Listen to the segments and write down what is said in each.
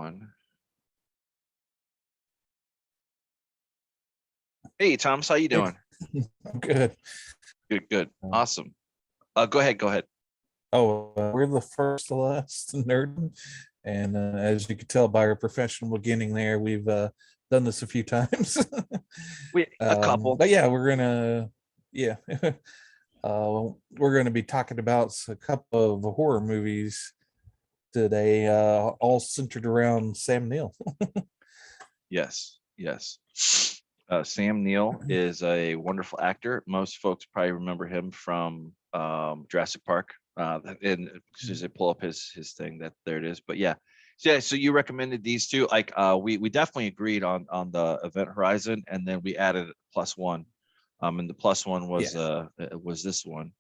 one. Hey, Thomas, how you doing? I'm good. Good. Awesome. Go ahead. We're the first to last Nerdom, and as you can tell by our professional beginning there, we've done this a few times. A couple. But yeah, we're gonna be talking about a couple of horror movies today, all centered around Sam Neill. Yes. Sam Neill is a wonderful actor. Most folks probably remember him from Jurassic Park. And as I pull up his thing, that there it is. But yeah. So you recommended these two. Like we definitely agreed on the Event Horizon, and then we added +1. And the +1 was this one.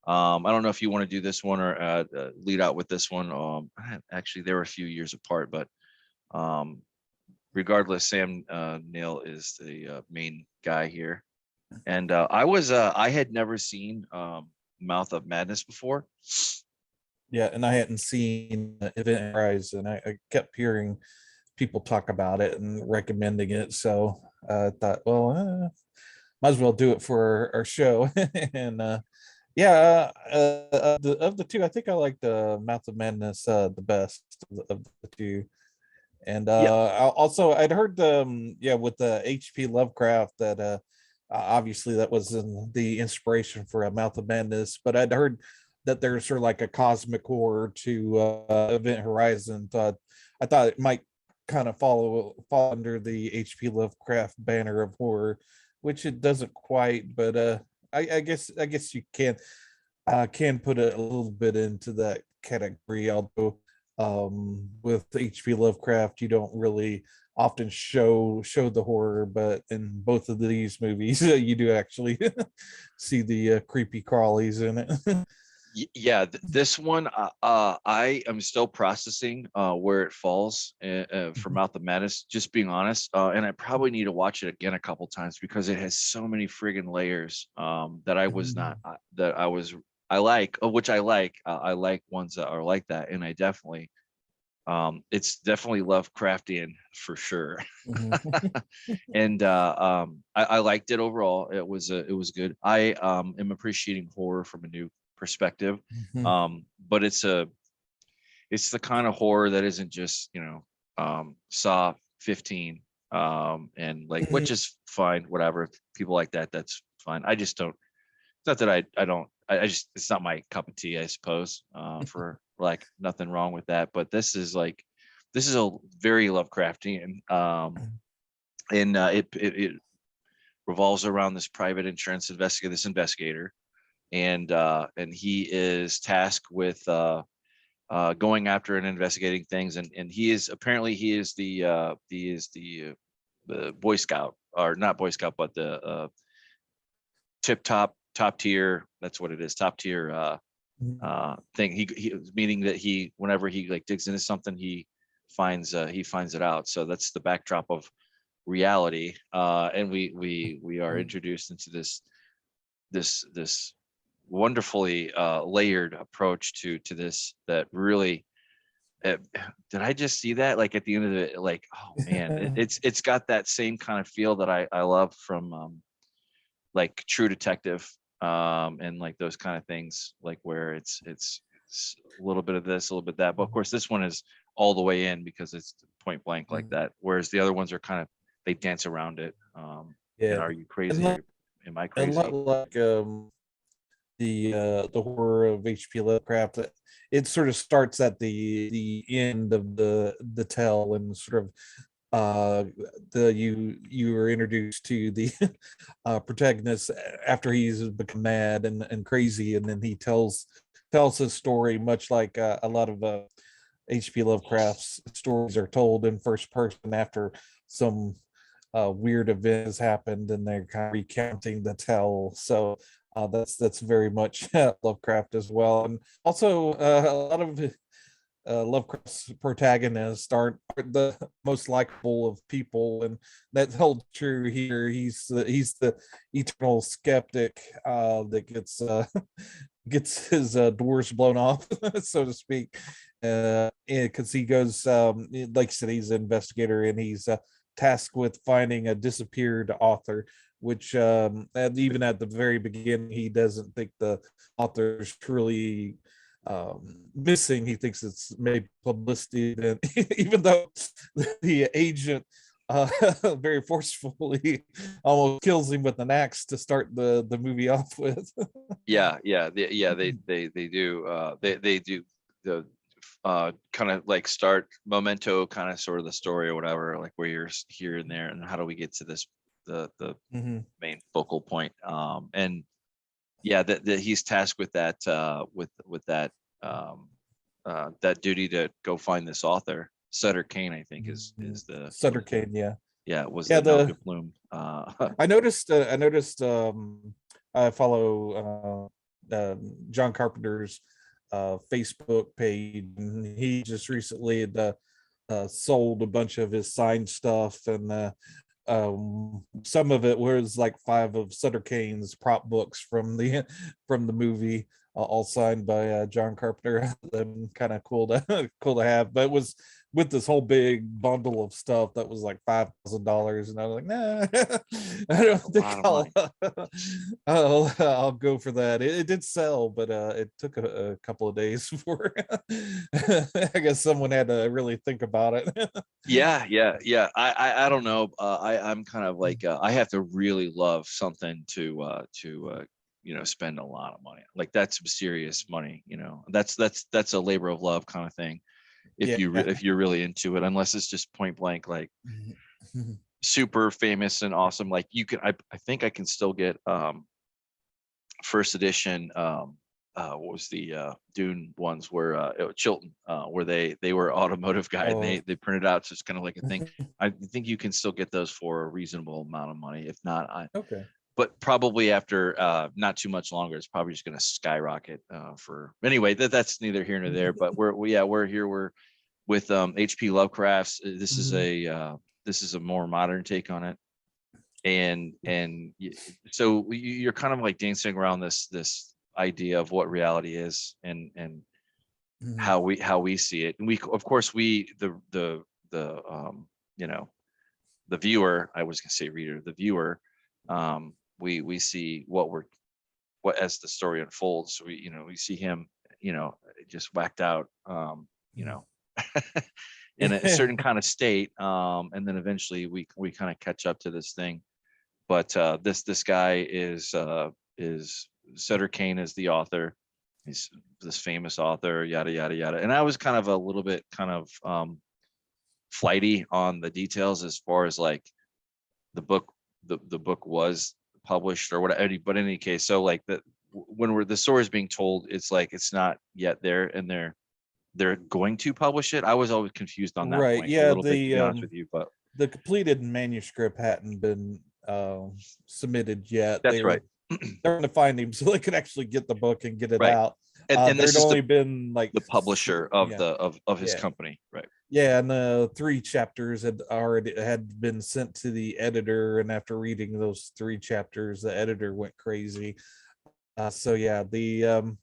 I don't know if you want to do this one or lead out with this one. Actually, they were a few years apart, but regardless, Sam Neill is the main guy here. And I had never seen Mouth of Madness before. Yeah, and I hadn't seen Event Horizon. I kept hearing people talk about it and recommending it, so I thought, well, might as well do it for our show. And of the two, I think I like the Mouth of Madness the best of the two. And also I'd heard with the H.P. Lovecraft that obviously that was the inspiration for a Mouth of Madness, but I'd heard that there's sort of like a cosmic horror to Event Horizon. I thought it might kind of fall under the H.P. Lovecraft banner of horror, which it doesn't quite, but I guess you can put it a little bit into that category, although with H.P. Lovecraft you don't really often show the horror, but in both of these movies you do actually see the creepy crawlies in it. Yeah, this one I am still processing where it falls for Mouth of Madness, just being honest, and I probably need to watch it again a couple times because it has so many friggin' layers that I was not I like, which I like. I like ones that are like that, and I definitely it's definitely Lovecraftian for sure. And I liked it overall. It was good. I am appreciating horror from a new perspective, but it's the kind of horror that isn't just Saw 15 and like, which is fine, whatever. People like that, that's fine. I just don't. It's not that I don't. I just, it's not my cup of tea, I suppose. For like, nothing wrong with that, but this is a very Lovecraftian, and it revolves around this private insurance investigator, and he is tasked with going after and investigating things, and he is the Boy Scout, or not Boy Scout, but the top tier, that's what it is, top tier thing. He meaning that whenever he like digs into something, he finds it out. So that's the backdrop of reality, and we are introduced into this wonderfully layered approach to this, that really did I just see that, like, at the end of it, like, oh man, it's got that same kind of feel that I love from like True Detective, and like those kind of things, like where it's a little bit of this, a little bit of that, but of course this one is all the way in because it's point blank like that, whereas the other ones are kind of, they dance around it. And are you crazy? Am I crazy? A lot like the horror of H.P. Lovecraft, it sort of starts at the end of the tell, and sort of you were introduced to the protagonist after he's become mad and crazy, and then he tells his story much like a lot of H.P. Lovecraft's stories are told in first person after some weird event has happened, and they're kind of recounting the tell. So that's very much Lovecraft as well, and also a lot of Lovecraft's protagonists aren't the most likable of people, and that held true here. He's the eternal skeptic that gets gets his doors blown off, so to speak, because he goes, like I said, he's an investigator, and he's tasked with finding a disappeared author, which and even at the very beginning, he doesn't think the author's truly missing. He thinks it's maybe publicity, and even though the agent very forcefully almost kills him with an axe to start the movie off with. They do. They do the kind of like start memento, kind of sort of the story or whatever, like where you're here and there, and how do we get to this the Mhm. main focal point. And yeah, that he's tasked with that with that that duty to go find this author. Sutter Kane, I think, is the Sutter Kane, yeah. yeah, was Yeah, the the Noga Plume. I noticed I follow John Carpenter's Facebook page, and he just recently had sold a bunch of his signed stuff, and some of it was like 5 of Sutter Kane's prop books from the movie, all signed by John Carpenter. Them kind of cool to cool to have, but it was with this whole big bundle of stuff that was like $5,000, and I was like, nah, I don't think I'll go for that. It did sell, but it took a couple of days before I guess someone had to really think about it. Yeah. I don't know. I'm kind of like I have to really love something to spend a lot of money. Like that's some serious money. That's a labor of love kind of thing. If Yeah. if you're really into it, unless it's just point blank like super famous and awesome. Like you can, I think I can still get first edition. What was the Dune ones where Chilton, where they were automotive guy, and Oh, they printed out, so it's kind of like a thing. I think you can still get those for a reasonable amount of money. If not, okay. but probably after not too much longer, it's probably just going to skyrocket. For anyway, that's neither here nor there. But we're here. We're with H.P. Lovecraft's. This is a more modern take on it, and so you're kind of like dancing around this idea of what reality is, and how we see it. And we, of course, the the viewer, I was going to say reader, the viewer, we see what as the story unfolds. We see him, just whacked out, in a certain kind of state, and then eventually we kind of catch up to this thing. But this guy is Sutter Kane is the author. He's this famous author, yada yada yada. And I was kind of a little bit kind of flighty on the details as far as like the book was published or whatever. But in any case, so like when the story is being told, it's like it's not yet there, and they're going to publish it. I was always confused on that Right. point a Yeah. little bit, to be honest with you. But The completed manuscript hadn't been submitted yet. that's right. They're going to find him so they could actually get the book and get it Right. out. And this There'd is only been like the publisher of yeah, the of his yeah, company, right? yeah, and the 3 chapters had been sent to the editor, and after reading those 3 chapters, the editor went crazy. So yeah, and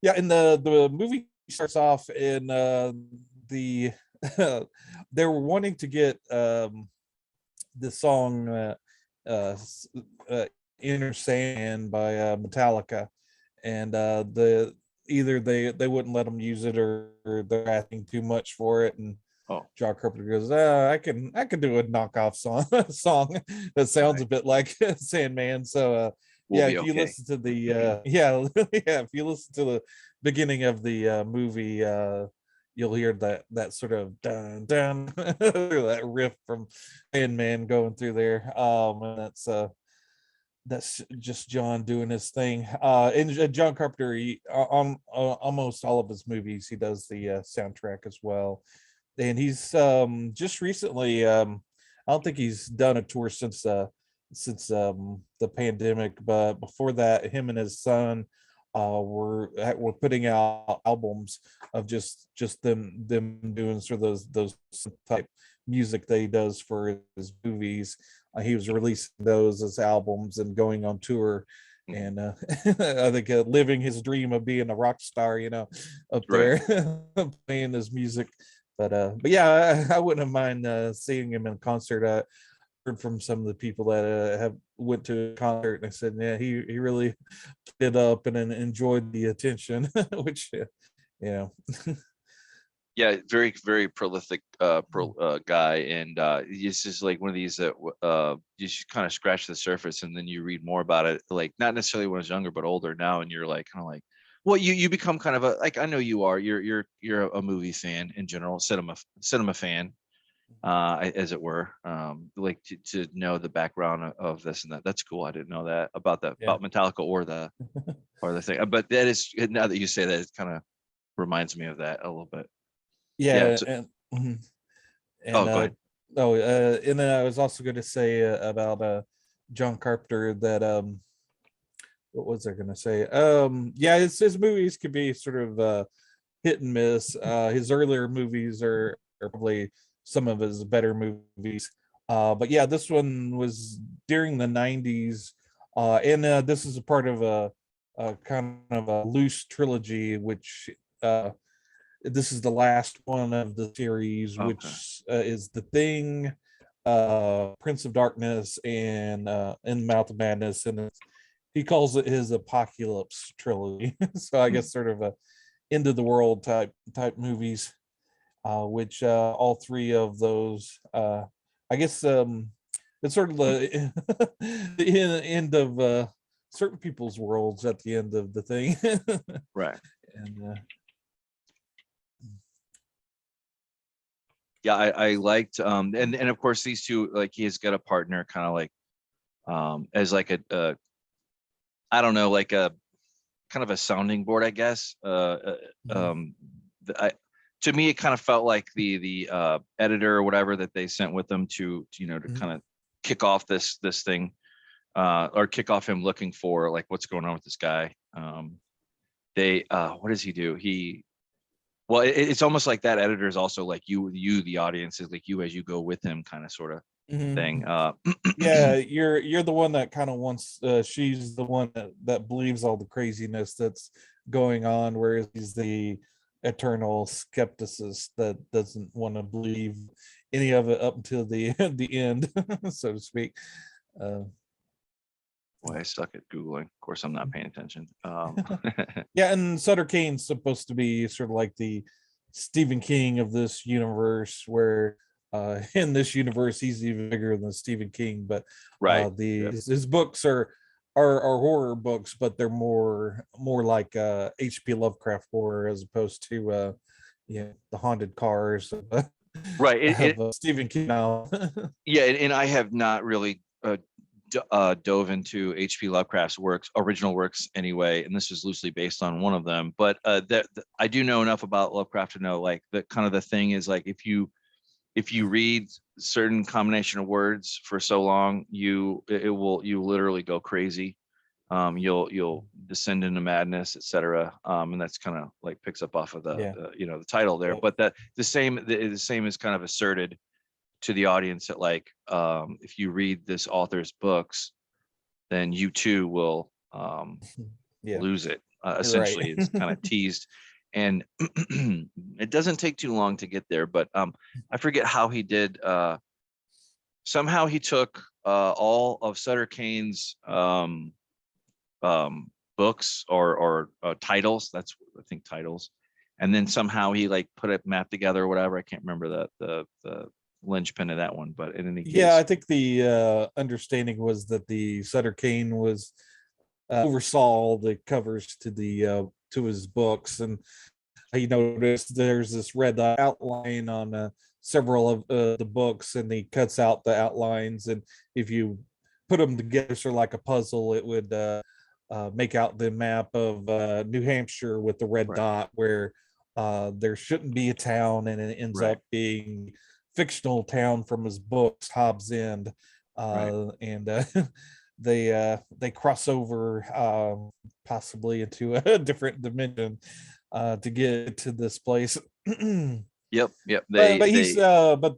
the movie starts off in the they were wanting to get the song Inner Sandman by Metallica, and either they wouldn't let them use it, or they're asking too much for it. And Oh, John Carpenter goes, I can do a knockoff song that sounds a bit like Sandman. So we'll yeah, be if you okay. listen to the yeah if you listen to the beginning of the movie, you'll hear that sort of dun dun that riff from Sandman going through there. And that's just John doing his thing. And John Carpenter, on almost all of his movies, he does the soundtrack as well. And he's just recently, I don't think he's done a tour since the pandemic, but before that, him and his son were putting out albums of just them doing sort of those type music that he does for his movies. He was releasing those as albums and going on tour, Mhm. and I think living his dream of being a rock star, up Right. there playing his music. But yeah, I wouldn't mind seeing him in concert. Heard from some of the people that have went to a concert, and I said, yeah, he really played it up and enjoyed the attention, which you know, Yeah, very very prolific guy, and he's just like one of these that you just kind of scratch the surface, and then you read more about it, like not necessarily when I was younger, but older now, and you're like kind of like, well, you become kind of a, like, I know you are, you're a movie fan in general, cinema fan, as it were, like to know the background of this and that. That's cool. I didn't know that about yeah, Metallica or the thing, but that is, now that you say that, it kind of reminds me of that a little bit. Yeah. yeah, and mhm. Oh, and go ahead. and then I was also going to say about John Carpenter that what was I going to say? Yeah, his movies could be sort of hit and miss. His earlier movies are probably some of his better movies. But yeah, this one was during the 90s. And this is a part of a kind of a loose trilogy, which this is the last one of the series, Okay. which is The Thing, Prince of Darkness, and In Mouth of Madness. And he calls it his apocalypse trilogy. So I Hmm. guess sort of a end of the world type movies, which all three of those, I guess, it's sort of the, the end of certain people's worlds at the end of the thing. Right. And Yeah, I liked, and of course these two, like, he's got a partner kind of like, as like a I don't know, like a kind of a sounding board, I guess. I, to me, it kind of felt like the editor or whatever that they sent with them to Mhm. kind of kick off this thing, or kick off him looking for like what's going on with this guy. They what does he do? Well, it's almost like that editor is also like you the audience, is like you as you go with him, kind of sort of thing. Mhm. Yeah, you're the one that kind of wants, she's the one that believes all the craziness that's going on, whereas he's the eternal skepticist that doesn't want to believe any of it up until the the end, so to speak. uh, Boy, I suck at googling. Of course, I'm not paying attention. yeah, and Sutter Kane's supposed to be sort of like the Stephen King of this universe, where in this universe he's even bigger than Stephen King, but Right. the Yeah. his books are horror books, but they're more like HP Lovecraft horror, as opposed to the haunted cars Right. of Stephen King now. Yeah, and I have not really dove into H.P. Lovecraft's original works anyway, and this is loosely based on one of them. But I do know enough about Lovecraft to know, like, the kind of the thing is, like, if you read certain combination of words for so long, you literally go crazy. You'll descend into madness, etc. And that's kind of like picks up off of Yeah. the title there. Yep. But the same is kind of asserted to the audience that, like, if you read this author's books, then you too will Yeah. lose it. You're right. Essentially, it's kind of teased, and it doesn't take too long to get there. But I forget how he did. Somehow he took all of Sutter Kane's books or titles. That's, I think, titles, and then somehow he like put a map together or whatever. I can't remember the linchpin of that one, but in any Yeah, I case, think the understanding was that the Sutter Kane was oversaw the covers to his books, and he noticed there's this red outline on several of the books, and he cuts out the outlines, and if you put them together, sort of like a puzzle, it would make out the map of New Hampshire with the red right, dot where there shouldn't be a town, and it ends right, up being fictional town from his books, Hobbs End, right. and they cross over, possibly into a different dimension to get to this place. Yep. But he's They but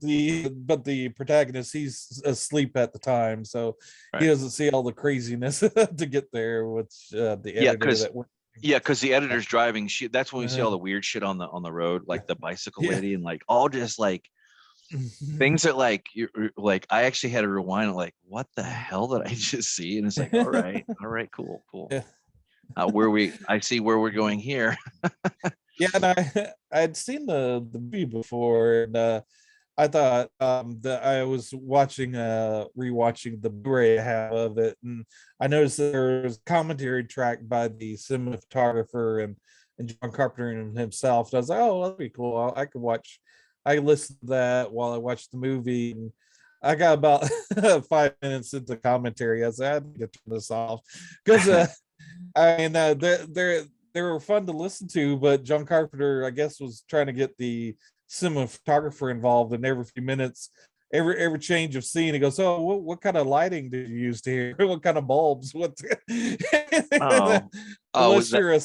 the protagonist, he's asleep at the time, so he right. doesn't see all the craziness to get there, which the Yeah, editor because that worked. the editor's driving. That's when we see Uh, all the weird shit on the road, like the bicycle yeah. lady, and like all just like things that like you're like I actually had to rewind like what the hell did I just see? And it's like, all right, cool. Yeah. Where I see where we're going here. Yeah, and I'd seen the movie before, and I thought that I was watching rewatching the Blu-ray I have of it, and I noticed that there was a commentary track by the cinematographer and John Carpenter and himself. And I was like, oh, that'd be cool. I could watch. I listened to that while I watched the movie, and I got about 5 minutes into commentary. I said, I need to turn this off because I mean, they were fun to listen to, but John Carpenter, I guess, was trying to get the cinematographer involved, and every few minutes, every change of scene, he goes, "Oh, what kind of lighting did you use here? What kind of bulbs? What?" Oh, was unless that? you're a,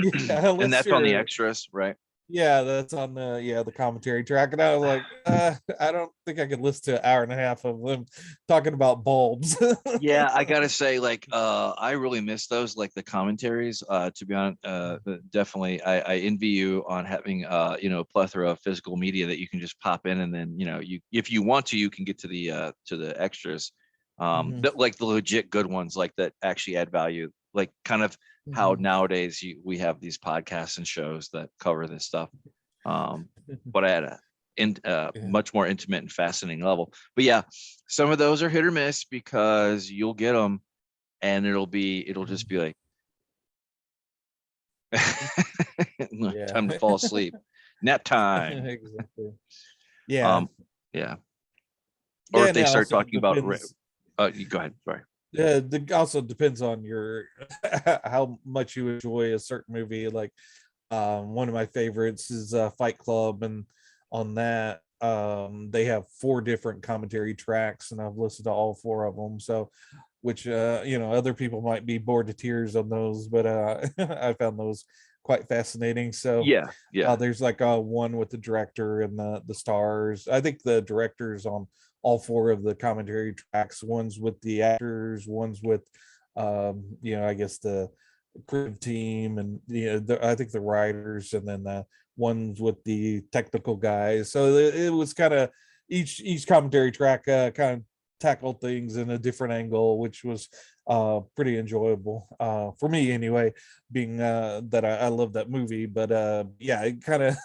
yeah, And unless that's on the you're, extras, right? yeah, that's on the commentary track, and I was like, I don't think I could listen to an hour and a half of them talking about bulbs. Yeah, I gotta say, like, I really miss those, like the commentaries. To be honest, definitely, I envy you on having, a plethora of physical media that you can just pop in, and then, you, if you want to, you can get to the extras, Mhm, that like the legit good ones, like that actually add value, like kind of how mhm. nowadays we have these podcasts and shows that cover this stuff, um, but at a Yeah. much more intimate and fascinating level. But yeah, some of those are hit or miss because you'll get them and it'll just be like Yeah. time to fall asleep, nap time. Exactly. Yeah. um yeah, or Yeah, if and they it start also talking about depends. you go ahead, sorry. It also depends on your how much you enjoy a certain movie. Like one of my favorites is Fight Club, and on that they have four different commentary tracks, and I've listened to all four of them. So, which other people might be bored to tears on those, but I found those quite fascinating. So Yeah. there's like one with the director and the stars. I think the director's on all four of the commentary tracks. One's with the actors, one's with I guess the creative team, and I think the writers, and then ones with the technical guys. So it was kind of each commentary track kind of tackled things in a different angle, which was pretty enjoyable for me anyway, being that I love that movie. But yeah, it kind of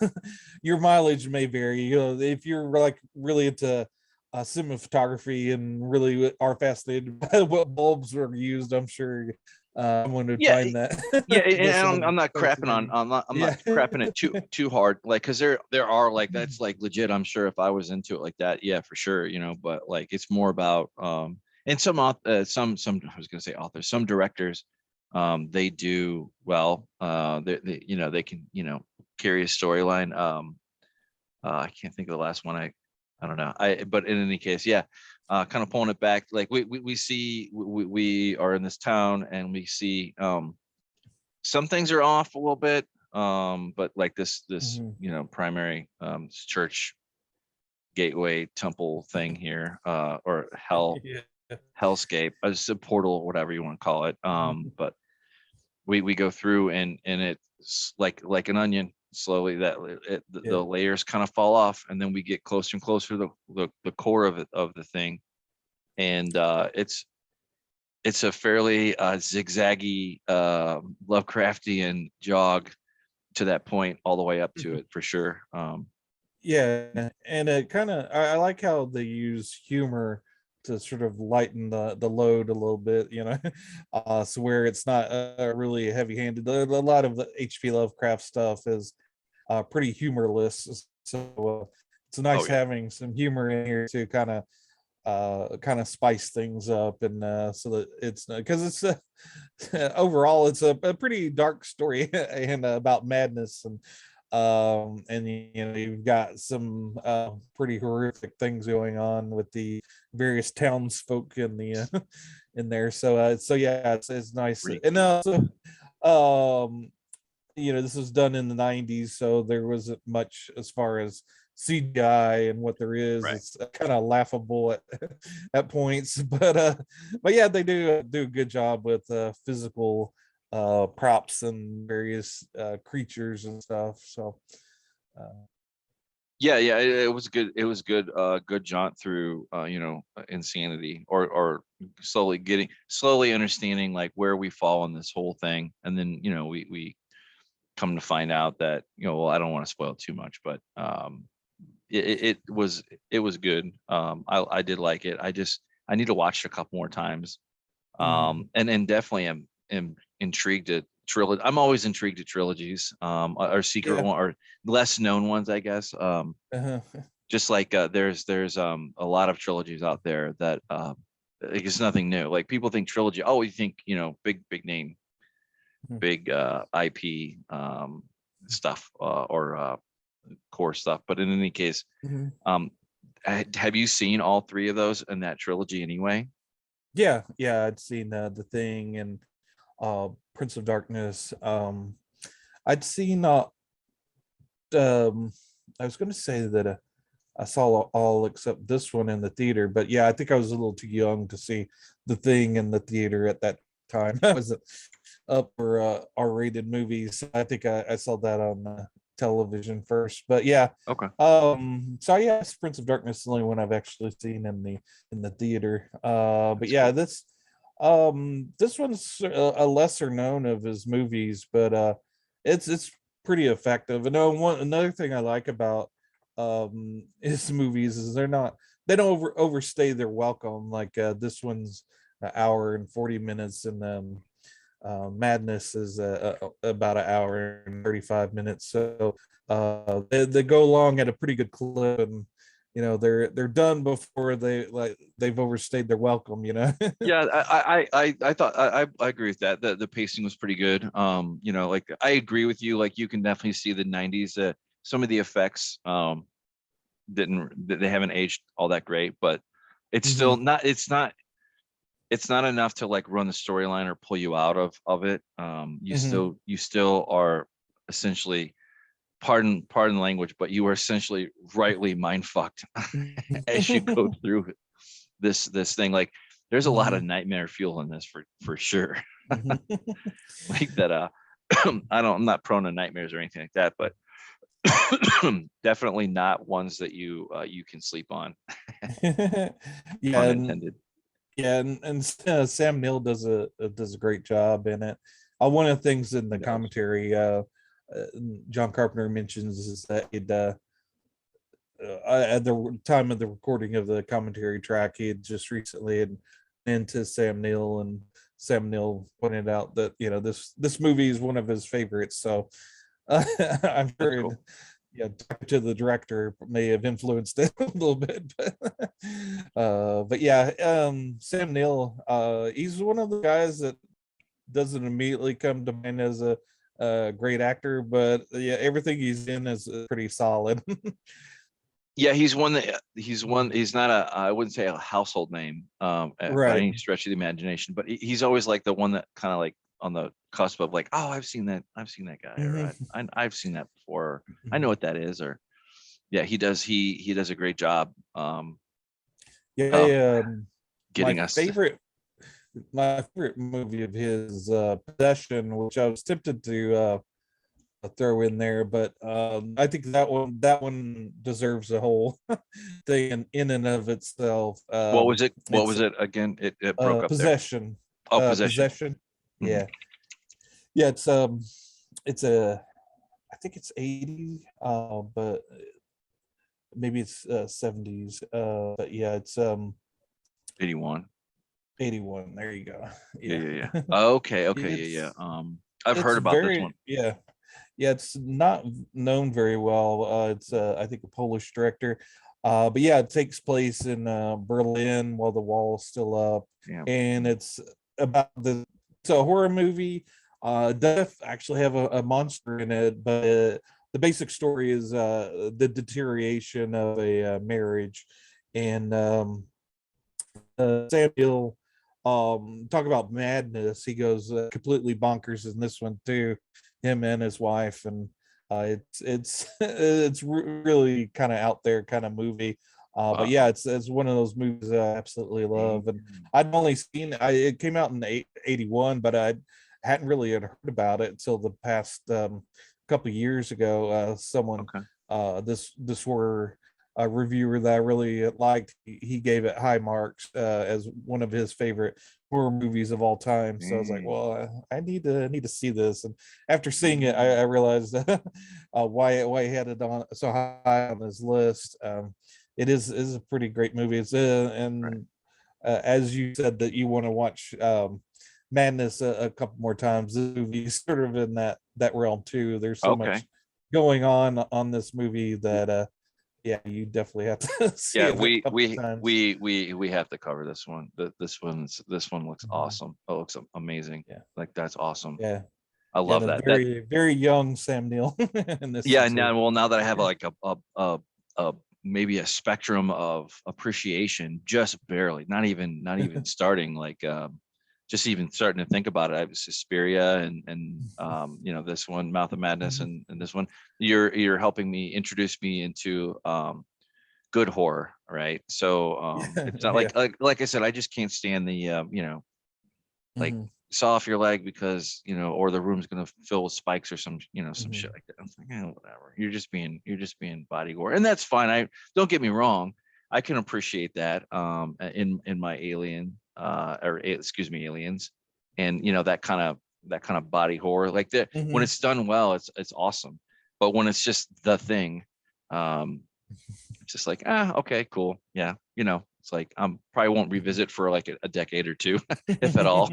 your mileage may vary. If you're like really into cinematography and really are fascinated by what bulbs were used, I'm sure someone would Yeah, find that yeah, and listening I'm not crapping on fascinating. I'm Yeah. not crapping it too hard, like because there are like that's like legit. I'm sure if I was into it like that, yeah, for sure, but like it's more about and some I was gonna say authors, some directors, they do well, they can carry a storyline. I can't think of the last one. I don't know. But in any case, yeah, kind of pulling it back. Like we see we are in this town and we see some things are off a little bit. But like this Mhm. primary church gateway temple thing here, or Yeah. hellscape, as a portal, whatever you want to call it. But we go through and it's like an onion, slowly that Yeah. the layers kind of fall off, and then we get closer and closer to the core of it, of the thing. And it's a fairly zigzaggy Lovecraftian jog to that point all the way up to it, for sure. Yeah, and it kind of I like how they use humor to sort of lighten the load a little bit, so where it's not really heavy handed. A lot of the HP Lovecraft stuff is pretty humorless, so it's Oh nice yeah. having some humor in here to kind of spice things up, and so that it's because it's overall it's a pretty dark story and about madness, and you've got some pretty horrific things going on with the various townsfolk in the in there. So yeah, it's nice. And Freaky. also um this was done in the 90s, so there wasn't much as far as CGI and what there is. Right. It's kind of laughable at points, but yeah, they do a good job with physical props and various creatures and stuff. So uh, Yeah, it was good. It was good. Good jaunt through, insanity, or slowly understanding like where we fall in this whole thing, and then we come to find out that well, I don't want to spoil too much, but it was good. I did like it. I need to watch it a couple more times. mhm. And definitely am intrigued at trilogy. I'm always intrigued at trilogies, or secret Yeah. one, or less known ones, I guess. Uh-huh. Just like there's a lot of trilogies out there that it's nothing new. Like people think trilogy, oh, you think big name, Mhm. big IP stuff, or core stuff. But in any case, Mhm. um, have you seen all three of those in that trilogy anyway? Yeah, I'd seen The Thing and Prince of Darkness. I'd seen um I was going to say that I saw all except this one in the theater, but yeah, I think I was a little too young to see The Thing in the theater at that time. I was up for R-rated movies. I think I saw that on television first, but yeah. Okay. So yes, Prince of Darkness is the only one I've actually seen in the theater. But That's yeah, cool. this one's a lesser known of his movies, but it's pretty effective. And another thing I like about his movies is they don't overstay their welcome. Like this one's an hour and 40 minutes, and Madness is about an hour and 35 minutes. So they go along at a pretty good clip, and they're done before they've overstayed their welcome. Yeah, I thought I agree with that. The pacing was pretty good. Like I agree with you. Like you can definitely see the '90s. Some of the effects they haven't aged all that great, but it's still Mhm. not. It's not enough to like run the storyline or pull you out of it. Mhm. You still are essentially, pardon the language, but you are essentially rightly mind fucked as you go through this thing. Like there's a lot of Mhm. nightmare fuel in this for sure. Mhm. Like that. I'm not prone to nightmares or anything like that, but definitely not ones that you can sleep on. Yeah, Pun and intended. Sam Neill does a great job in it. One of the things in He the does. commentary, John Carpenter mentions is that at the time of the recording of the commentary track, he had just recently had into Sam Neill, and Sam Neill pointed out that this movie is one of his favorites. So I'm That's sure cool. yeah, talking to the director may have influenced it a little bit, but yeah, Sam Neill, he's one of the guys that doesn't immediately come to mind as a great actor, but yeah, everything he's in is pretty solid. Yeah, he's not I wouldn't say a household name by Right. any stretch of the imagination, but he's always like the one that kind of like on the cusp of like, oh, I've seen that guy, or Mhm. I've seen that before, or I know Mhm. what that is, or yeah, he does a great job of Yeah, my getting us. my favorite movie of his is Possession, which I was tempted to throw in there, but I think that one deserves a whole thing in and of itself. What was it? What It's was it again? It broke up there. Possession. Oh, Possession. Possession. Mhm. Yeah, yeah. It's a I think it's 80, but maybe it's 70s. But yeah, it's 81. 81. There you go. Yeah, Yeah. yeah, yeah. Okay, okay, yeah, yeah. it's I've it's heard about this one. very yeah, it's not known very well. It's I think a Polish director. But yeah, it takes place in Berlin while the wall's still up, Yeah. and it's a horror movie. Does actually have a monster in it, but the basic story is the deterioration of a marriage, and Samuel, talk about madness. He goes completely bonkers in this one too, him and his wife, and It's really kind of out there kind of movie. But yeah, Wow. it's one of those movies I absolutely love. And Mm, I'd only seen it came out in 81, but I hadn't really had heard about it until the past couple of years ago. Someone okay. this were a reviewer that I really liked. He gave it high marks as one of his favorite horror movies of all time. So I was like, Mm, well, I need to see this. And after seeing it, I mm, realized why he had it on so high on his list. It is a pretty great movie. It's right. and as you said that you want to watch Madness a couple more times. This movie is sort of in that realm too. There's so Okay. much going on this movie that yeah, you definitely have to see Yeah, it a couple times. we have to cover this one. This one looks Mhm. awesome. It looks amazing. Yeah, Like that's awesome. yeah, I yeah. love The that. That very young Sam Neill in this yeah. one too. Now, well, now that I have like a maybe a spectrum of appreciation, just barely, not even starting like just even starting to think about it. I have Suspiria and this one, Mouth of Madness, Mhm. and this one. You're helping me introduce me into good horror, right? So Yeah, it's not yeah. like I said, I just can't stand the like Mhm, saw off your leg because or the room's gonna fill with spikes or some mhm, shit like that. I'm like, whatever. You're just being body gore, and that's fine. I don't get me wrong. I can appreciate that in my alien excuse me, aliens, and that kind of body horror like that when mhm. it's done well, it's awesome. But when it's just the thing, um, it's just like, okay, cool, yeah, it's like probably won't revisit for like a decade or two, if at all.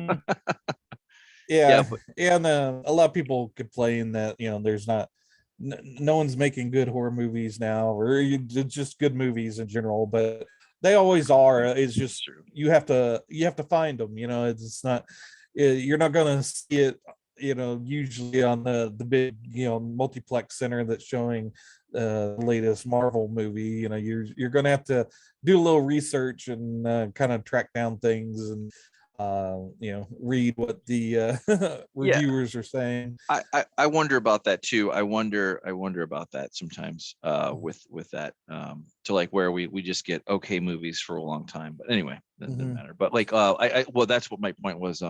Yeah, Yeah, but yeah, and a lot of people complain that there's not no one's making good horror movies now, or just good movies in general. But they always are. It's it's just true. you have to find them. It's not you're not gonna see it. Usually on the big multiplex center that's showing the latest Marvel movie. You're gonna have to do a little research and kind of track down things and read what the Yeah, reviewers are saying. I wonder about that too. I wonder about that sometimes with that to like where we just get okay movies for a long time. But anyway, that doesn't Mhm, matter. But like well, that's what my point was.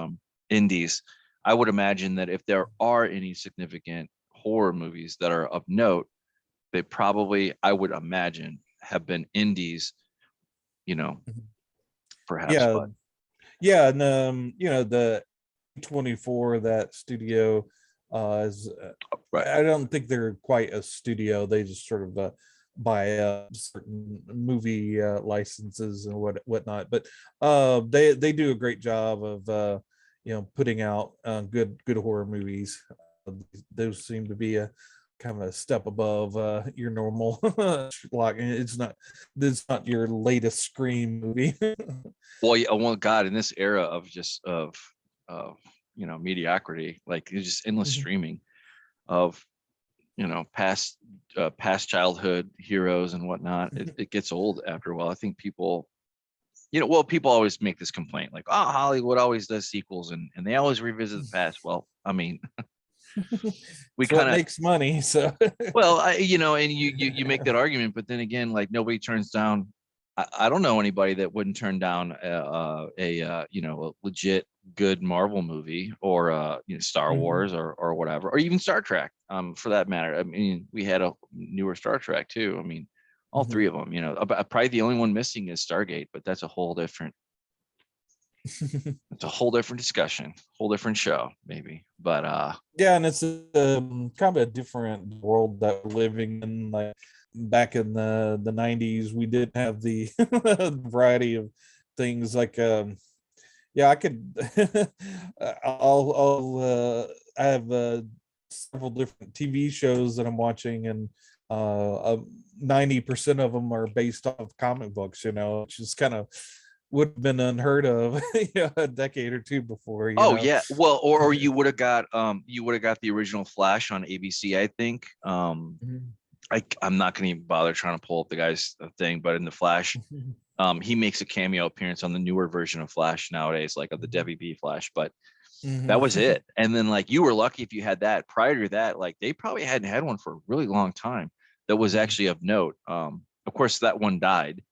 Indies. I would imagine that if there are any significant horror movies that are of note, they probably, I would imagine, have been indies, you know, mhm. perhaps. Yeah, But yeah, and the 24, that studio is right. I don't think they're quite a studio. They just sort of buy certain movie licenses and whatnot. But they do a great job of putting out good horror movies. Those seem to be a kind of a step above your normal like it's not your latest Scream movie. Well, yeah, well, God, in this era of just of mediocrity, like it's just endless streaming of past childhood heroes and whatnot. It gets old after a while. I think people, well, people always make this complaint, like, oh, Hollywood always does sequels and they always revisit the past. Well, I mean, we It's what kind of, makes money. So well, and you make that argument, but then again, like nobody turns down. I don't know anybody that wouldn't turn down a legit good Marvel movie or Star Mhm, Wars or whatever, or even Star Trek, for that matter. I mean, we had a newer Star Trek too. I mean, all three mhm. of them. Probably the only one missing is Stargate, but that's a whole different. It's a whole different discussion, whole different show, maybe. But Yeah, and it's kind of a different world that we're living in. Like back in the 90s, we didn't have the variety of things like yeah, I could I have several different TV shows that I'm watching, and 90% of them are based off comic books, which is kind of would have been unheard of a decade or two before, oh yeah, well, or you would have got the original Flash on ABC, I think. Mhm. I'm not going to even bother trying to pull up the guy's thing, but in the Flash, he makes a cameo appearance on the newer version of Flash nowadays, like of the Debbie B Flash. But That was Mhm. it. And then like you were lucky if you had that. Prior to that, like they probably hadn't had one for a really long time that was Mhm. actually of note. Of course, that one died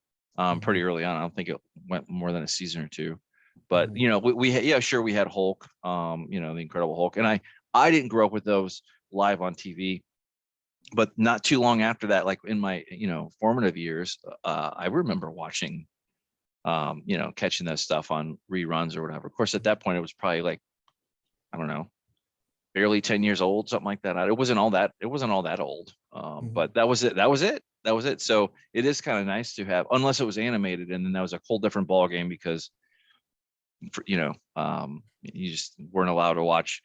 pretty Mhm. early on. I don't think it went more than a season or two. But Mhm. you know, yeah, sure, we had Hulk, you know, the Incredible Hulk, and I didn't grow up with those live on TV, but not too long after that, like in my formative years, I remember watching, you know, catching that stuff on reruns or whatever. Of course, at that point, it was probably like I don't know, barely 10 years old, something like that. It wasn't all that old. Mhm. But that was it. That was it. That was it. So it is kind of nice to have, unless it was animated, and then that was a whole different ball game because you just weren't allowed to watch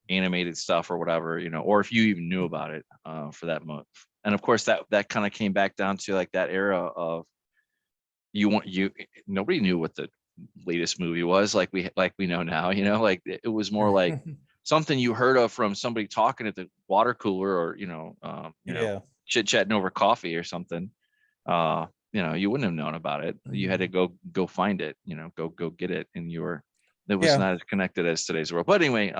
animated stuff or whatever, or if you even knew about it for that month. And of course that kind of came back down to like that era of nobody knew what the latest movie was like we know now, like it was more like something you heard of from somebody talking at the water cooler or Yeah. chit chatting over coffee or something. You wouldn't have known about it. You had to Mhm. go find it, go get it. And it was Yeah. not as connected as today's world. But anyway,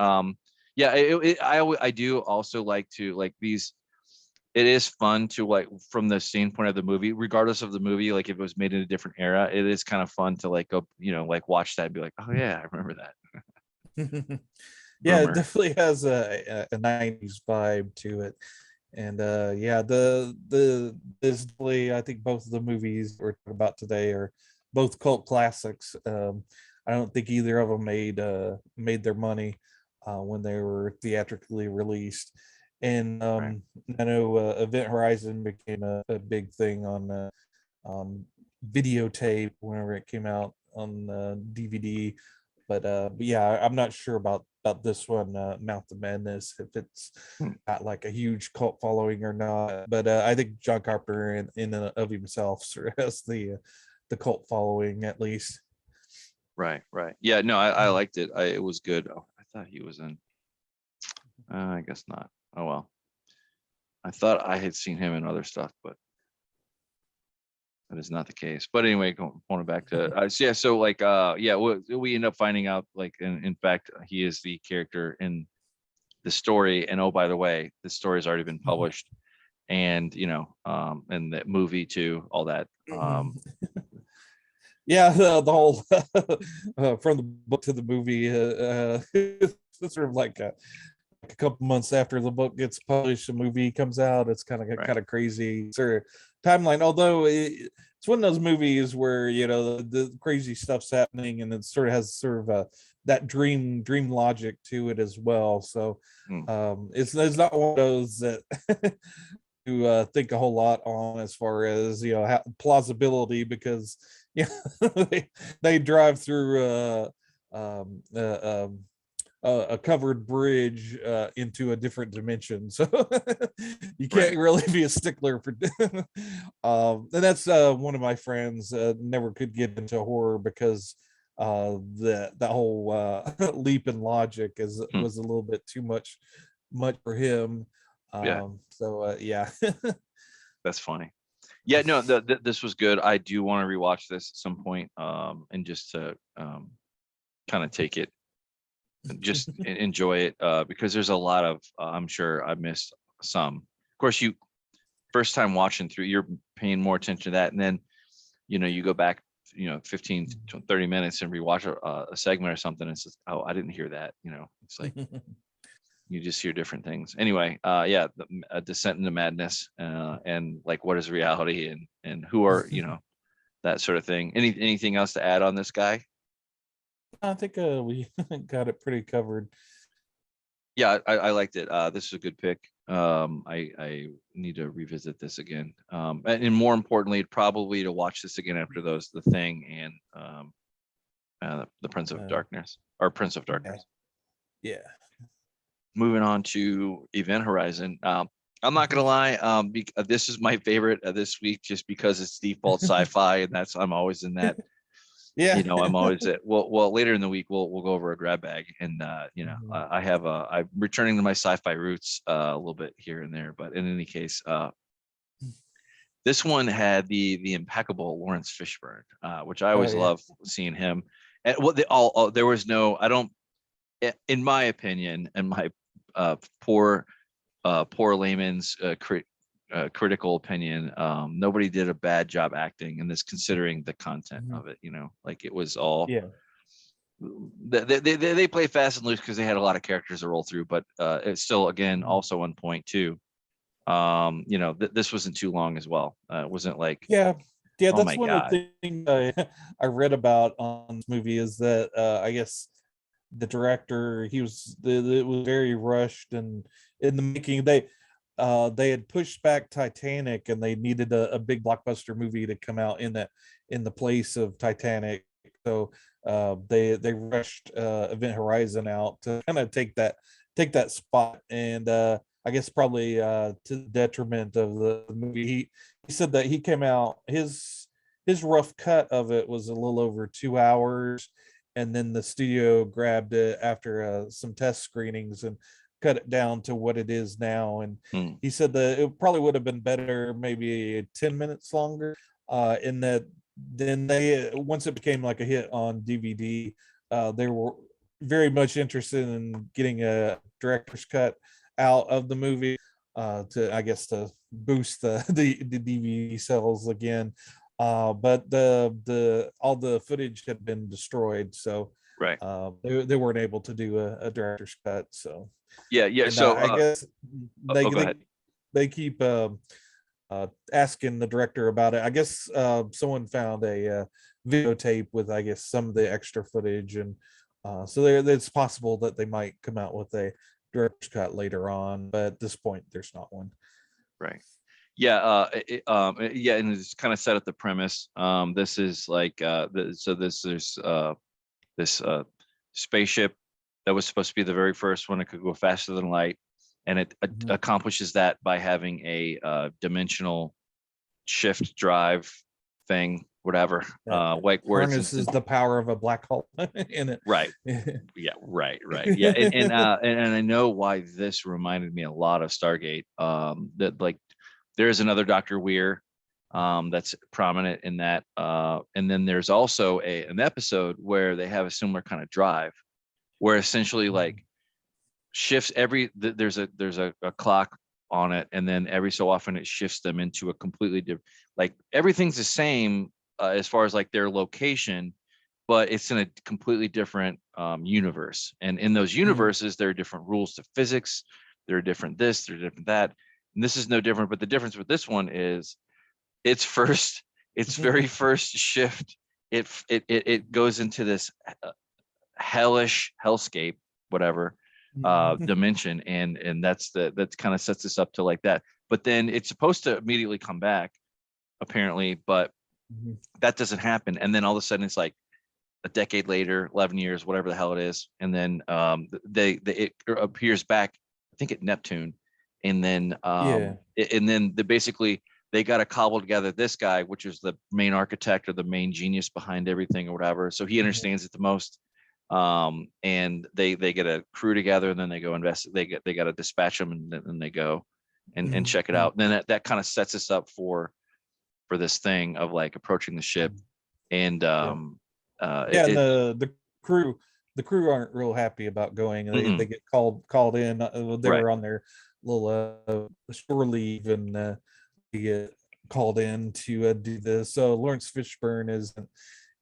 yeah, I do also like to like these. It is fun to like from the standpoint of the movie, regardless of the movie, like if it was made in a different era, it is kind of fun to like go, like watch that and be like, oh yeah, I remember that. Yeah, it Boomer. definitely has a 90s vibe to it. And yeah, the basically I think both of the movies we're talking about today are both cult classics. I don't think either of them made their money when they were theatrically released. And Right. I know Event Horizon became a big thing on um, videotape whenever it came out on DVD. But yeah, I'm not sure about this one, Mouth of Madness, if it's Hmm. got like a huge cult following or not. But I think John Carpenter in and of himself sort of has the cult following at least. Right. Yeah, no, I liked it. It was good. Oh, I thought he was in. I guess not. Oh well. I thought I had seen him in other stuff, but that is not the case. But anyway, going back to so yeah, so like yeah, we end up finding out like in fact he is the character in the story. And oh, by the way, the story has already been published, and and the movie too, all that. Yeah, the whole from the book to the movie, it's sort of like a couple months after the book gets published, the movie comes out. It's Right. kind of crazy sort of timeline. Although it's one of those movies where the crazy stuff's happening, and it sort of has sort of that dream logic to it as well. So Mm, it's not one of those that to think a whole lot on as far as plausibility, because they drive through um, uh, um, a covered bridge into a different dimension. So you can't right. really be a stickler for. And that's one of my friends never could get into horror because that whole leap in logic is Hmm, was a little bit too much for him. yeah, So yeah. that's funny. Yeah, no, this was good. I do want to rewatch this at some point, and just to kind of take it, just enjoy it, because there's a lot of I'm sure I missed some. Of course, you first time watching through, you're paying more attention to that, and then you go back 15 to 30 minutes and rewatch a segment or something, and it's just, oh, I didn't hear that. It's like you just hear different things. Anyway, yeah, a descent into madness, and like what is reality, and who are that sort of thing. Anything else to add on this guy? I think we got it pretty covered. Yeah, I liked it. This is a good pick. I need to revisit this again, and more importantly, probably to watch this again after those The Thing and the Prince of Uh, Darkness, or Prince of yeah, Darkness. yeah. Moving on to Event Horizon. I'm not gonna lie, this is my favorite this week just because it's default sci-fi, and I'm always in that. Yeah. I'm always at well later in the week we'll go over a grab bag, and Mhm. I'm returning to my sci-fi roots a little bit here and there, but in any case, this one had the impeccable Lawrence Fishburne, which I Oh always yeah. love seeing him. And what they all there was no, I don't in my opinion, and my poor layman's critical opinion, nobody did a bad job acting in this, considering the content Mhm. of it. Like it was all Yeah. they play fast and loose because they had a lot of characters to roll through, but it's still, again, Mhm. also on point too. This wasn't too long as well. It wasn't like, Yeah. Yeah, oh that's my one of god. the things I read about on this movie is that I guess the director it was very rushed, and in the making they had pushed back Titanic, and they needed a big blockbuster movie to come out in the place of Titanic. So they rushed Event Horizon out to kind of take that spot, and I guess probably to the detriment of the movie. He said that he came out his rough cut of it was a little over 2 hours, and then the studio grabbed it after some test screenings and cut it down to what it is now. And Hmm. he said that it probably would have been better maybe 10 minutes longer, in that then they once it became like a hit on DVD, they were very much interested in getting a director's cut out of the movie, to I guess to boost the DVD sales again. But the all the footage had been destroyed, so Right. they weren't able to do a director's cut. So, Yeah. and So I guess they oh, go they ahead. they keep asking the director about it. I guess someone found a videotape with I guess some of the extra footage, and so it's possible that they might come out with a director's cut later on. But at this point, there's not one. Right. Yeah. Yeah, and it's kind of set up the premise. This is like so this there's this spaceship that was supposed to be the very first one. It could go faster than light, and it Mhm. accomplishes that by having a dimensional shift drive thing, whatever. That Like where it's harnesses the power of a black hole in right. it. Yeah, right. Yeah, and I know why this reminded me a lot of Stargate. That like there is another Dr. Weir that's prominent in that. And then there's also an episode where they have a similar kind of drive, where essentially like shifts there's a clock on it, and then every so often it shifts them into a completely different, like everything's the same as far as like their location, but it's in a completely different universe. And in those Mhm. universes, there are different rules to physics. There are different this, there are different that. And this is no different. But the difference with this one is its first, its very first shift, it goes into this hellish hellscape, whatever dimension, and that's kind of sets us up to like that. But then it's supposed to immediately come back, apparently, but that doesn't happen. And then all of a sudden it's like a decade later, 11 years, whatever the hell it is, and then it appears back, I think, at Neptune, and then Yeah. they basically they got to cobble together this guy, which is the main architect or the main genius behind everything or whatever, so he Mhm. understands it the most. And they get a crew together, and then they go invest. They got to dispatch them, and then they go and Mhm. check it out. And then that kind of sets us up for this thing of like approaching the ship, Mhm. and Yeah. Yeah, and it crew the crew aren't real happy about going. They mm-mm, get called in. They right. were on their little shore leave, and they get called in to do this. So Lawrence Fishburne Right.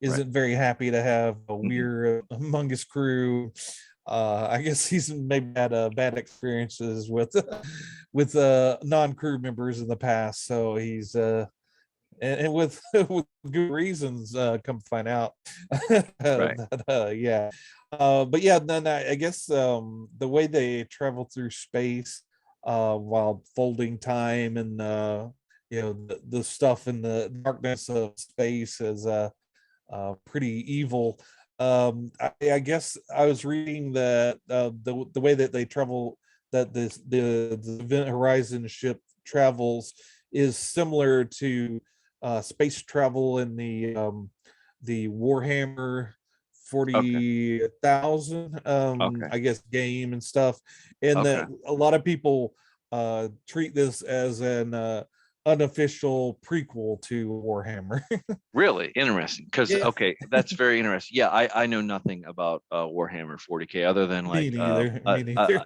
isn't very happy to have a Mm-mm. weird among his crew. I guess he's maybe had bad experiences with with non-crew members in the past, so he's and with with good reasons, come find out Right. that yeah. But yeah, then I guess the way they travel through space while folding time, and the stuff in the darkness of space is pretty evil. I guess I was reading that the way that they travel, that the Event Horizon ship travels is similar to space travel in the Warhammer Okay. 40,000 Okay. I guess game and stuff, and that Okay. a lot of people treat this as an unofficial prequel to Warhammer. Really interesting, because Yeah, okay, that's very interesting. Yeah, I know nothing about Warhammer 40K other than me like neither. Me neither.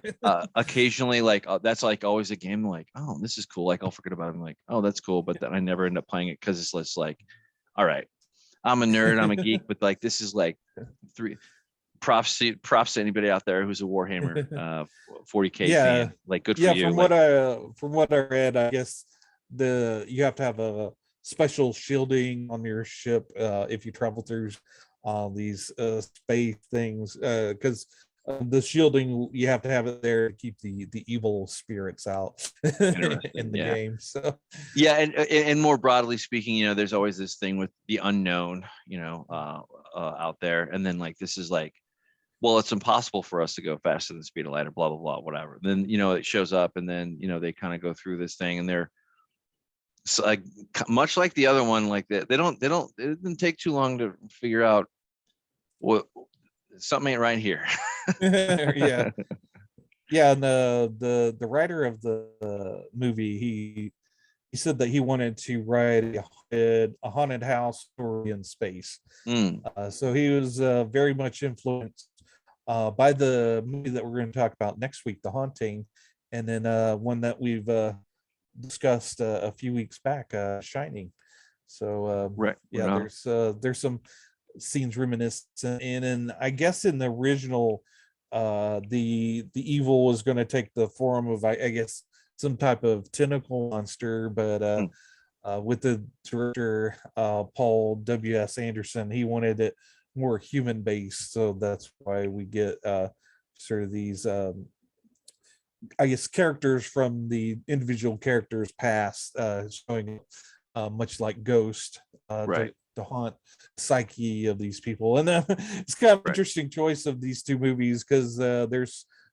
occasionally, like that's like always a game like, oh, this is cool, like I'll forget about it. I'm like, oh, that's cool, but then I never end up playing it because it's less like, all right, I'm a nerd, I'm a geek, but like this is like three props to anybody out there who's a Warhammer 40K Yeah, fan. Like, good for yeah. you. Like, From what I read, I guess you have to have a special shielding on your ship if you travel through these space things, because the shielding, you have to have it there to keep the evil spirits out interesting. in the Yeah. game. So Yeah, and more broadly speaking, there's always this thing with the unknown, out there, and then like this is like, well, it's impossible for us to go faster than the speed of light, or blah blah blah, whatever. Then it shows up, and then they kind of go through this thing, and they're so, like, much like the other one, like they don't it didn't take too long to figure out what something ain't right here. yeah, yeah. And the writer of the movie, he said that he wanted to write a haunted house story in space. Mm, So he was very much influenced by the movie that we're going to talk about next week, The Haunting, and then one that we've discussed a few weeks back, Shining. So right. yeah, there's some scenes reminiscent in, and I guess in the original, the evil was going to take the form of, I guess, some type of tentacle monster, but Mm, with the director Paul W.S. Anderson, he wanted it more human based, so that's why we get sort of these I guess characters from the individual characters past showing much like Ghost right. to haunt psyche of these people. And it's kind of Right. interesting choice of these two movies because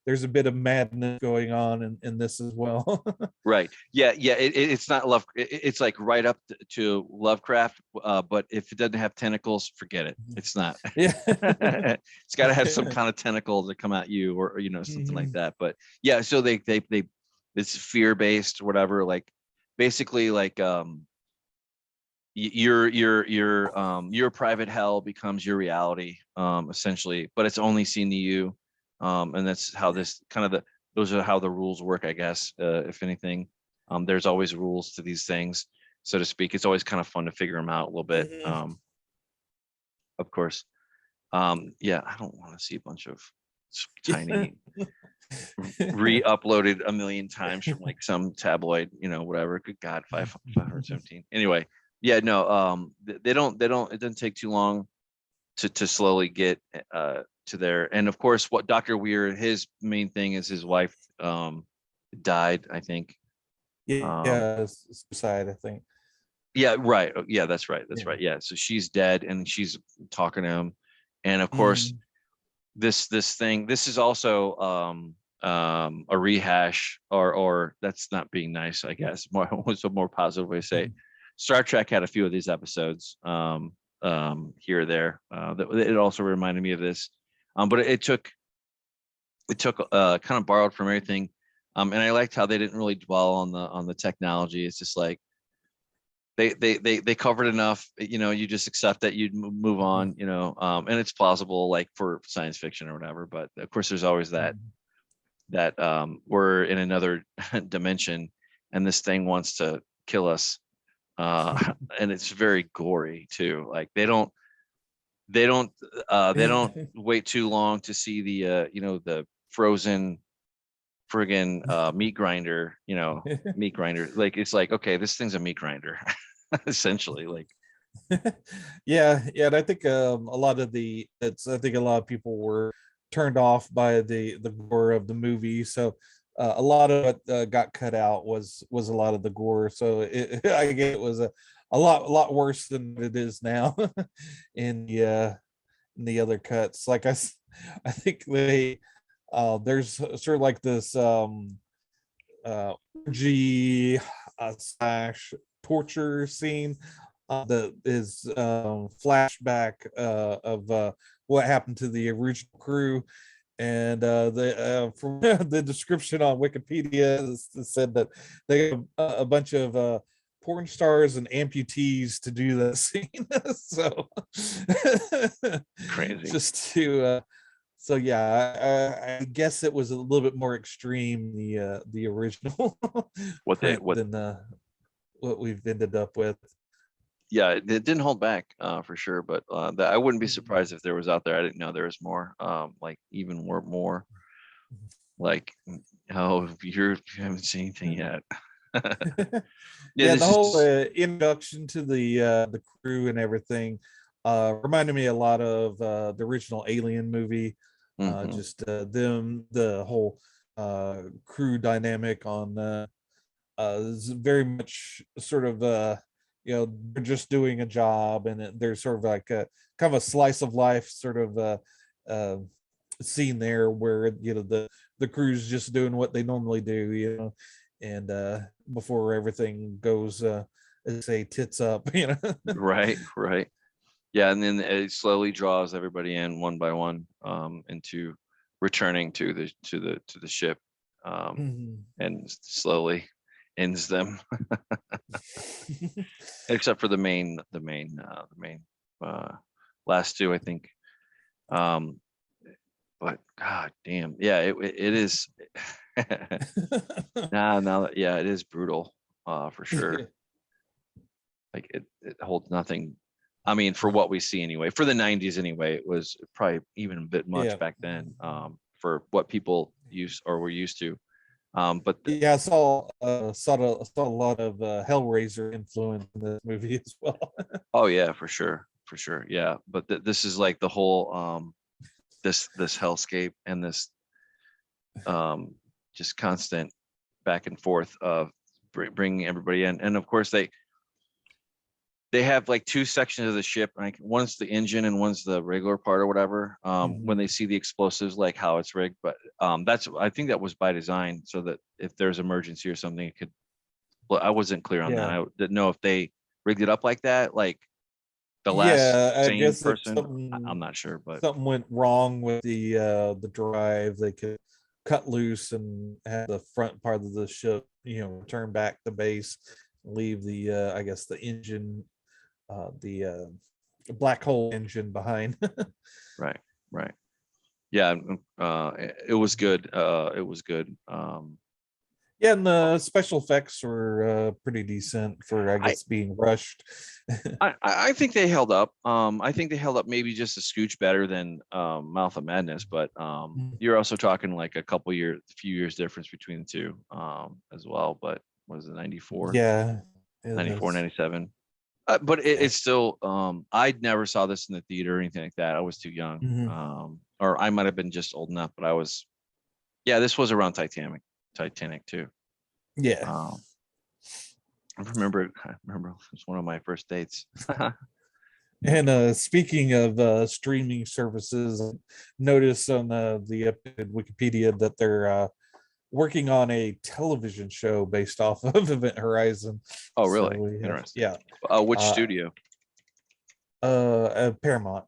there's a bit of madness going on in this as well. Right. Yeah. Yeah. It's not love. It's like right up to Lovecraft. But if it doesn't have tentacles, forget it. It's not. Yeah. It's got to have some kind of tentacle to come at you, or something like Mhm. that. But yeah, so they it's fear based, whatever. Like, basically, like, your private hell becomes your reality, essentially, but it's only seen to you. And that's how this kind of those are how the rules work, I guess. If anything, there's always rules to these things, so to speak. It's always kind of fun to figure them out a little bit. Mhm. Of course. Yeah, I don't want to see a bunch of Yeah. tiny re-uploaded a million times from like some tabloid, whatever. Good God, 517. Anyway, yeah, no, they don't, it doesn't take too long to slowly get to there. And of course, what Dr. Weir, his main thing is his wife died, I think. Um, Yeah, suicide, I think. yeah, right. Yeah, that's right. That's Yeah. right. Yeah. So she's dead, and she's talking to him. And of course, Mhm. this is also a rehash, or that's not being nice, I guess. More was a more positive way to say it. Star Trek had a few of these episodes here or there. That it also reminded me of this. But it took kind of borrowed from everything. And I liked how they didn't really dwell on the technology. It's just like they covered enough, you just accept that, you'd move on, and it's plausible, like, for science fiction or whatever. But of course, there's always that we're in another dimension, and this thing wants to kill us. And it's very gory too. Like, they don't wait too long to see the frozen friggin meat grinder, meat grinder. Like, it's like, okay, this thing's a meat grinder. Essentially, like. Yeah, and I think a lot of I think a lot of people were turned off by the gore of the movie, so a lot of what got cut out was a lot of the gore. So I guess it was a lot worse than it is now in the other cuts. Like I think there's sort of like this orgy slash torture scene that is flashback of what happened to the original crew. And from the description on Wikipedia, it said that they have a bunch of porn stars and amputees to do that scene. So Crazy. just to so yeah, I guess it was a little bit more extreme, the original print What than what we've ended up with. Yeah, it didn't hold back for sure, but I wouldn't be surprised if there was out there. I didn't know there was more, like even more like, oh, you haven't seen anything yet. Yeah, Yeah, the this whole is introduction to the crew and everything reminded me a lot of the original Alien movie. mhm, Just the whole crew dynamic on is very much sort of they're just doing a job, and there's sort of like a kind of a slice of life sort of uh scene there where the crew's just doing what they normally do, and before everything goes say tits up, right. Yeah, and then it slowly draws everybody in one by one into returning to the ship, Mhm. and slowly ends them, except for the main uh, last two, I think. Um, but god damn, yeah, it is. Yeah, it is brutal, for sure. Like it holds nothing. I mean, for what we see anyway, for the 90s anyway, it was probably even a bit much Yeah. back then, for what people use or were used to. But Yeah, I saw a lot of Hellraiser influence in this movie as well. oh yeah, for sure, yeah. But this is like the whole this hellscape and this um just constant back and forth of bringing everybody in, and of course they have like two sections of the ship, like one's the engine and one's the regular part or whatever, when Mhm. they see the explosives, like how it's rigged. But I think that was by design, so that if there's emergency or something, it could. Well, I wasn't clear on that. Yeah. I didn't know if they rigged it up like that, like the last Yeah, I sane guess if person. I'm not sure, but something went wrong with the drive, they could cut loose and have the front part of the ship, return back to base, leave the I guess the engine, the black hole engine behind. right, right. Yeah, it was good. It was good. Yeah, and the special effects were pretty decent for, I I guess, being rushed. I think they held up. I think they held up maybe just a scooch better than Mouth of Madness, but you're also talking like a few years difference between the two, as well. But what is it, 94, Yeah, it 94, is. 97? But Yeah. it's still, I never saw this in the theater or anything like that. I was too young, Mhm. or I might have been just old enough, but yeah, this was around Titanic too. Yeah. Um, I remember it was one of my first dates. And speaking of streaming services, notice on the Wikipedia that they're working on a television show based off of Event Horizon. Oh, So really? we have, Interesting. yeah, Which uh, studio? Paramount.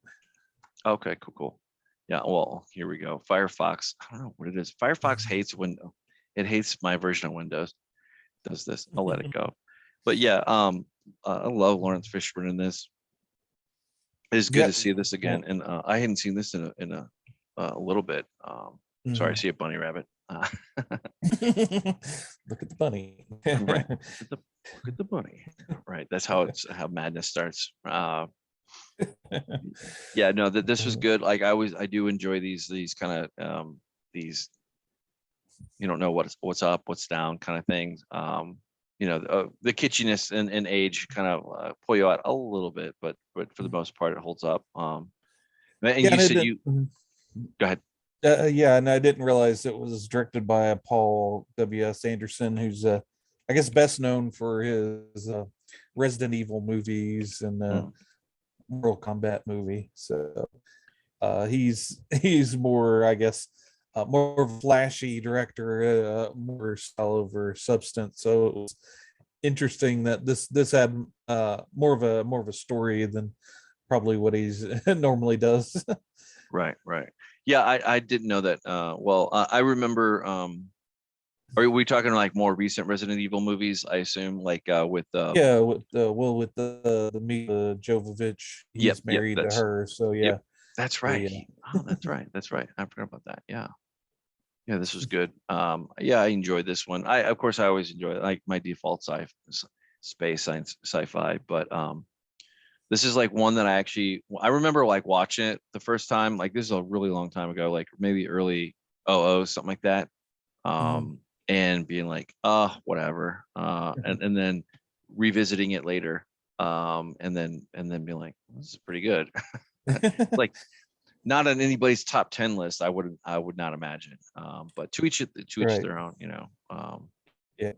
Okay, cool. Yeah, well, here we go. Firefox. I don't know what it is. Firefox hates Windows. It hates my version of Windows. Does this? I'll let it go. But yeah, I love Lawrence Fishburne in this. It's good to Yep. see this again, Well, and I hadn't seen this in a little bit. Sorry, I mhm. see a bunny rabbit. Look at the bunny. Right. Look at the bunny. Right. That's how madness starts. Yeah, no, that this was good. Like I do enjoy these kind of these, you don't know what's up, what's down kind of things. The kitschiness and age kind of pull you out a little bit, but for the most part, it holds up. And Yeah, you and said you go ahead. yeah, and I didn't realize it was directed by Paul W.S. Anderson, who's I guess best known for his Resident Evil movies and Mm, Mortal Kombat movie. So he's more, I guess, more flashy director, more style over substance. So it was interesting that this had more of a story than probably what he's normally does. right, right. Yeah, I didn't know that. Well, I remember. Are we talking like more recent Resident Evil movies? I assume, like with Yeah, with with the Jovovich, he's yep, married to her. So yep, yeah, that's so right. yeah. Oh, that's right. I forgot about that. Yeah. Yeah, this was good. Yeah, I enjoyed this one. I of course I always enjoy it. Like my default space science sci-fi, but this is like one that I remember like watching it the first time. Like this is a really long time ago, like maybe early something like that. Mhm. And being like, whatever. And then revisiting it later. And then being like, this is pretty good. Like not on anybody's top 10 list. I would not imagine. But to each Right. their own, Yeah.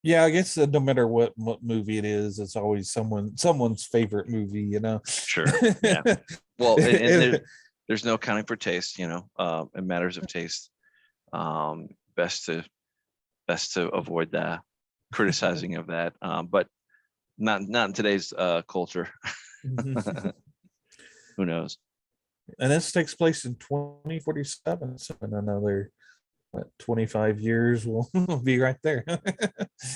Yeah, I guess no matter what movie it is, it's always someone's favorite movie, you know. sure. Yeah. Well, and there's no accounting for taste, in matters of taste. Um, best to avoid the criticizing of that. But not in today's culture. Who knows? And this takes place in 2047, so in another 25 years we'll be right there.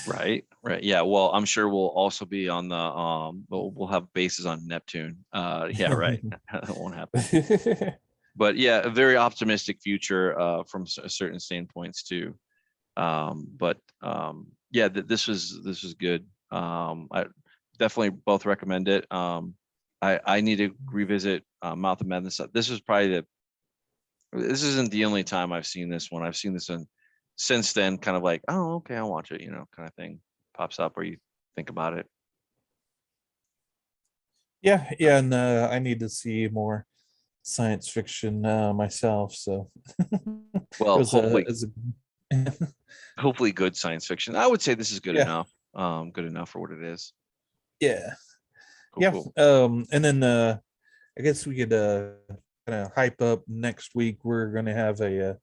Right. Yeah. Well, I'm sure we'll also be on the we'll have bases on Neptune. Yeah, right. That won't happen. But yeah, a very optimistic future from certain standpoints too. But yeah, this was good. I definitely both recommend it. I need to revisit Mouth of Madness. This isn't the only time I've seen this one. I've seen this one since then, kind of like, oh, okay, I'll watch it, kind of thing pops up where you think about it. Yeah, and I need to see more science fiction myself. So it Well, was a, it was a hopefully good science fiction. I would say this is good yeah, enough. Good enough for what it is. yeah, Cool, yeah. cool. And then I guess we could kind of hype up next week. We're gonna have a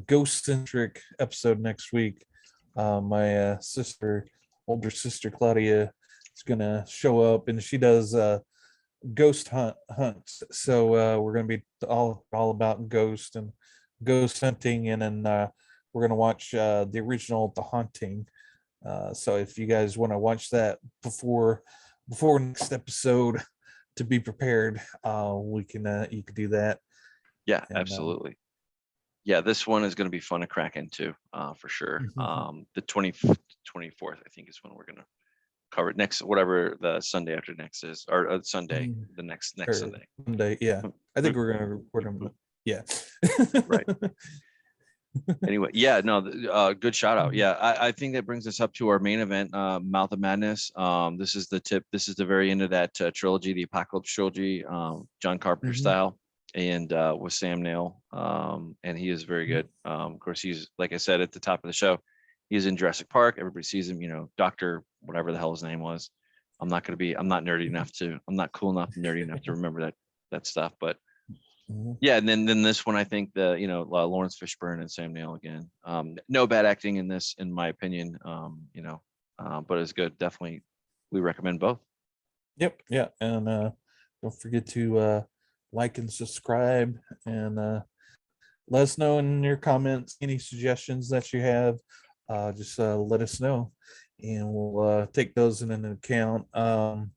ghost centric episode next week. My older sister Claudia, is gonna show up, and she does ghost hunts. So we're gonna be all about ghost and ghost hunting, and then we're gonna watch the original The Haunting. So if you guys want to watch that before next episode, to be prepared, we can you could do that. Yeah, And absolutely. Yeah, this one is going to be fun to crack into for sure. The 24th, I think, is when we're going to cover it next, whatever the Sunday after next is, or Sunday, the next or Sunday. Monday, yeah. I think we're gonna record them. Yeah. Right. Anyway, yeah, no, good shout out. Yeah, I think that brings us up to our main event, Mouth of Madness. This is the tip. This is the very end of that trilogy, the Apocalypse trilogy, John Carpenter Mhm. style, and with Sam Neill. And he is very good. Of course, he's, like I said at the top of the show, he's in Jurassic Park. Everybody sees him. Doctor whatever the hell his name was. I'm not nerdy enough to. I'm not cool enough, nerdy enough to remember that stuff, but. Mhm. Yeah, and then this one, I think Lawrence Fishburne and Sam Neill again. No bad acting in this, in my opinion. But it's good. Definitely, we recommend both. Yep, yeah, and don't forget to like and subscribe, and let us know in your comments any suggestions that you have. Just let us know, and we'll take those in an account. And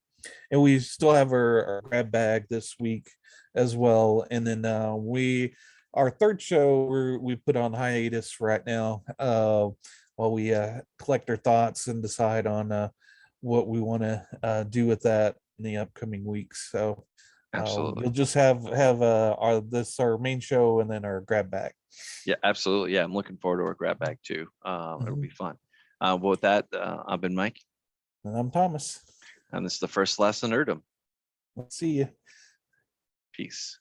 we still have our grab bag this week as well. And then our third show we put on hiatus right now while we collect our thoughts and decide on what we want to do with that in the upcoming weeks. So Absolutely. you'll just have our main show and then our grab bag. Yeah, absolutely. Yeah, I'm looking forward to our grab bag too. It'll be fun. Well, with that, I've been Mike, And I'm Thomas. and this is the first last of Nerdom. Let's see you. Peace.